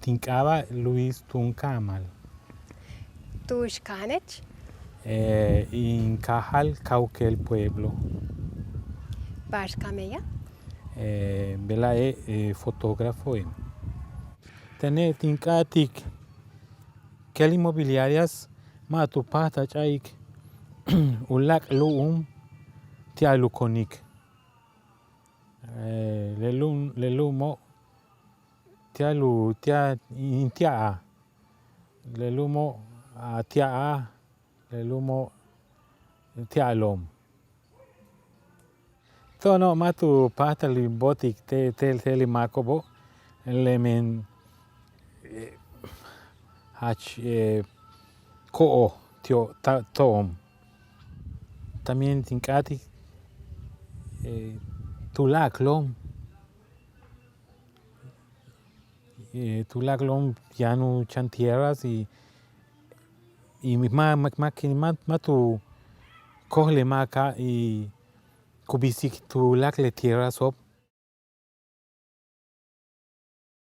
Tincaba Luis Tuncamal. Tuxcanech. Incajal Cauque el pueblo. Baxcameya. Vela fotógrafo. Tener tincatic. Que inmobiliarias matupata chaik. Ulak luum tialuconic. Lelumo tialu tia intia. Lelumo tia lelumo tialom. Tono matu pata limbotic te macobo lemen hach ko tio tom. También tincati tulaclom. Tulaclom piano chantieras y matu cogle maca y cubisic tulac le tierras op